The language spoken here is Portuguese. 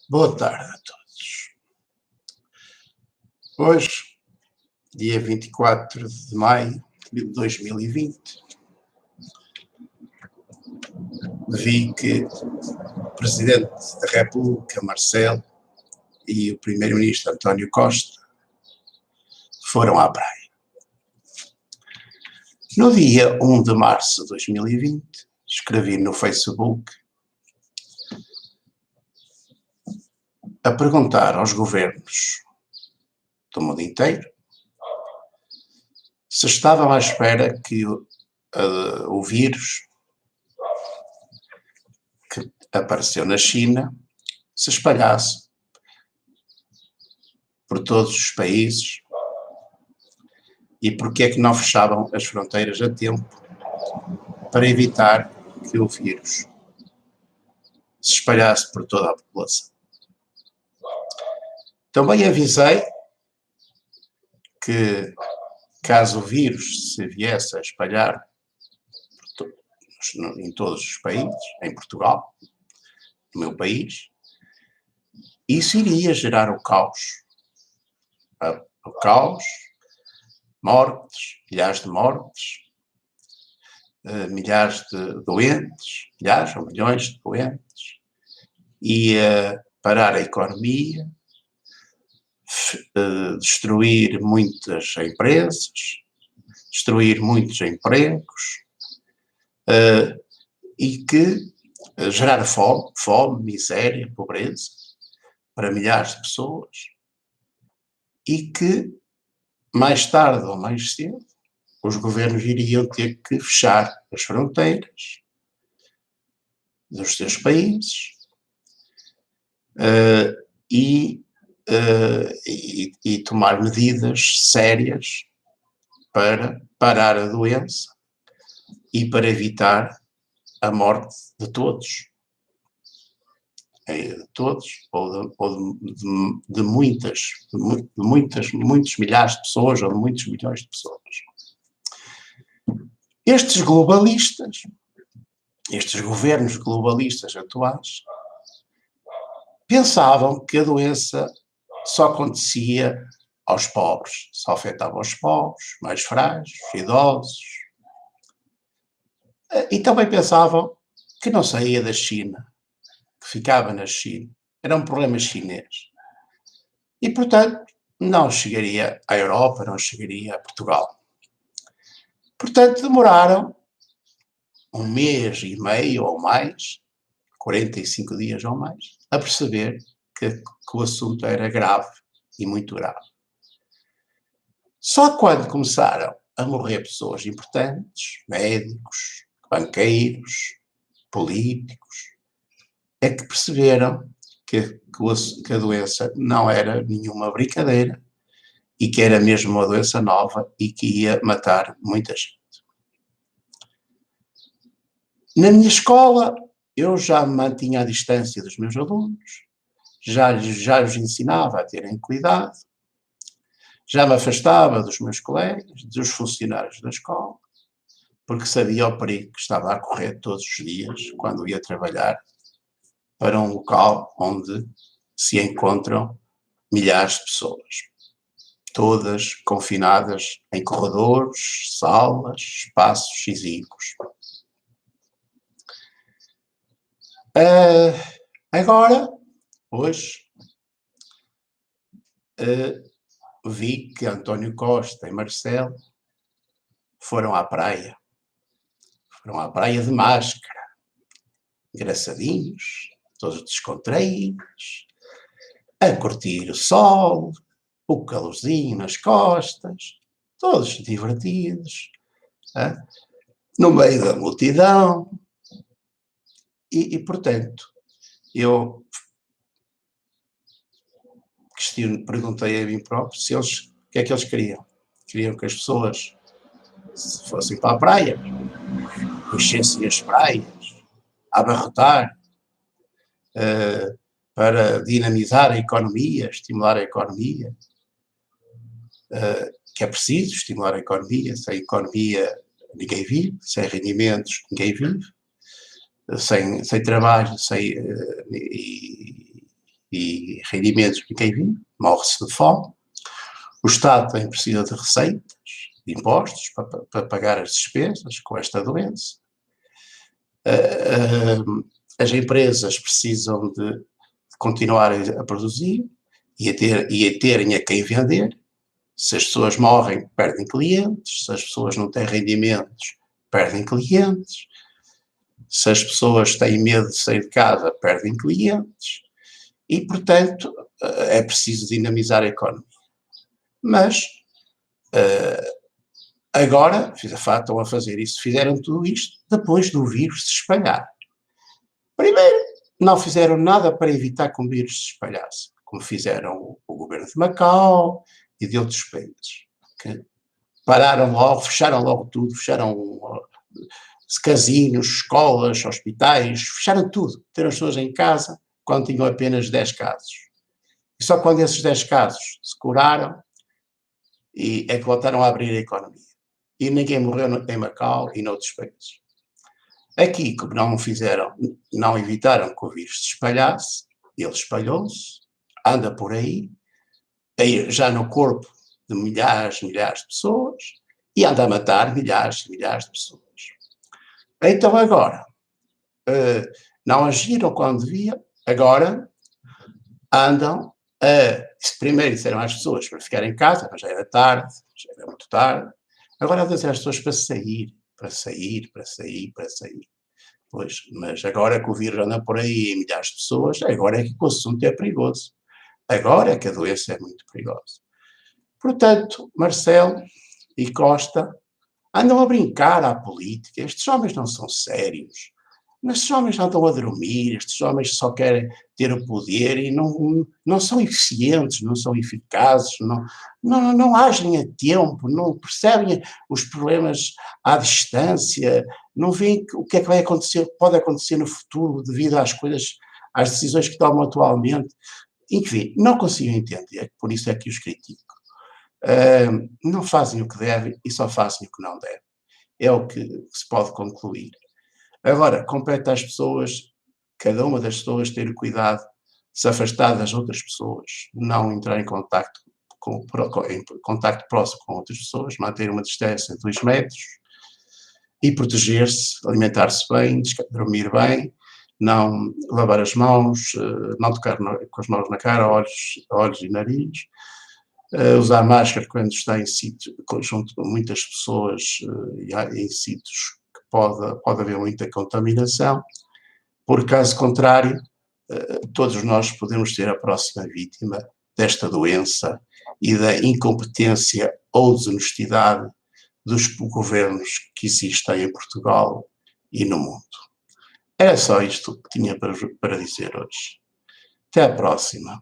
Boa tarde a todos. Hoje, dia 24 de maio de 2020, vi que o Presidente da República, Marcelo, e o Primeiro-Ministro, António Costa, foram à praia. No dia 1 de março de 2020, escrevi no Facebook a perguntar aos governos do mundo inteiro se estavam à espera que o vírus que apareceu na China se espalhasse por todos os países e porque é que não fechavam as fronteiras a tempo para evitar que o vírus se espalhasse por toda a população. Também avisei que, caso o vírus se viesse a espalhar em todos os países, em Portugal, no meu país, isso iria gerar o caos. O caos, mortes, milhares de mortes, milhares de doentes, milhares ou milhões de doentes, ia parar a economia, destruir muitas empresas, destruir muitos empregos, e que gerar fome, miséria, pobreza para milhares de pessoas, e que mais tarde ou mais cedo os governos iriam ter que fechar as fronteiras dos seus países e tomar medidas sérias para parar a doença e para evitar a morte de todos. De todos, ou de muitos milhares de pessoas, ou de muitos milhões de pessoas. Estes globalistas, estes governos globalistas atuais, pensavam que a doença só acontecia aos pobres, só afetava os pobres, mais frágeis, idosos. E também pensavam que não saía da China, que ficava na China. Era um problema chinês. E, portanto, não chegaria à Europa, não chegaria a Portugal. Portanto, demoraram um mês e meio ou mais, 45 dias ou mais, a perceber que o assunto era grave e muito grave. Só quando começaram a morrer pessoas importantes, médicos, banqueiros, políticos, é que perceberam que a doença não era nenhuma brincadeira e que era mesmo uma doença nova e que ia matar muita gente. Na minha escola, eu já me mantinha à distância dos meus alunos, já os ensinava a terem cuidado, já me afastava dos meus colegas, dos funcionários da escola, porque sabia o perigo que estava a correr todos os dias quando ia trabalhar para um local onde se encontram milhares de pessoas, todas confinadas em corredores, salas, espaços exíguos. Agora, hoje, vi que António Costa e Marcelo foram à praia de máscara, engraçadinhos, todos descontraídos, a curtir o sol, o calorzinho nas costas, todos divertidos, no meio da multidão. E, portanto, eu perguntei a mim próprio se eles, o que é que eles queriam. Queriam que as pessoas fossem para a praia, enchessem as praias, a abarrotar, para dinamizar a economia, estimular a economia, que é preciso estimular a economia. Sem economia ninguém vive, sem rendimentos ninguém vive, sem trabalho e e rendimentos de quem vive, morre-se de fome. O Estado tem precisa de receitas, de impostos, para pagar as despesas com esta doença. As empresas precisam de continuar a produzir e a terem a quem vender. Se as pessoas morrem, perdem clientes. Se as pessoas não têm rendimentos, perdem clientes. Se as pessoas têm medo de sair de casa, perdem clientes. E, portanto, é preciso dinamizar a economia. Mas, agora, estão a fazer isso, fizeram tudo isto depois do vírus se espalhar. Primeiro, não fizeram nada para evitar que o vírus se espalhasse, como fizeram o governo de Macau e de outros países, que pararam logo, fecharam logo tudo, fecharam casinos, escolas, hospitais, fecharam tudo, meteram as pessoas em casa quando tinham apenas 10 casos. E só quando esses 10 casos se curaram, e é que voltaram a abrir a economia. E ninguém morreu em Macau e noutros países. Aqui, como não evitaram que o vírus se espalhasse, ele espalhou-se, anda por aí já no corpo de milhares e milhares de pessoas, e anda a matar milhares e milhares de pessoas. Então agora, não agiram quando devia, agora andam primeiro disseram às pessoas para ficar em casa, mas já era tarde, já era muito tarde, agora andam a dizer às pessoas para sair. Pois, mas agora que o vírus anda por aí em milhares de pessoas, agora é que o assunto é perigoso. Agora é que a doença é muito perigosa. Portanto, Marcelo e Costa andam a brincar à política. Estes homens não são sérios. Estes homens andam a dormir, estes homens só querem ter o poder e não são eficientes, não são eficazes, não agem a tempo, não percebem os problemas à distância, não veem o que é que vai acontecer, pode acontecer no futuro devido às decisões que tomam atualmente. Enfim, não consigo entender, por isso é que os critico. Não fazem o que devem e só fazem o que não devem. É o que se pode concluir. Agora, compete às pessoas, cada uma das pessoas, ter o cuidado de se afastar das outras pessoas, não entrar em contacto próximo com outras pessoas, manter uma distância de 2 metros e proteger-se, alimentar-se bem, dormir bem, não lavar as mãos, não tocar com as mãos na cara, olhos e nariz, usar máscara quando está em sítio, junto com muitas pessoas e em sítios que pode haver muita contaminação, porque caso contrário, todos nós podemos ser a próxima vítima desta doença e da incompetência ou desonestidade dos governos que existem em Portugal e no mundo. Era só isto que tinha para dizer hoje. Até à próxima.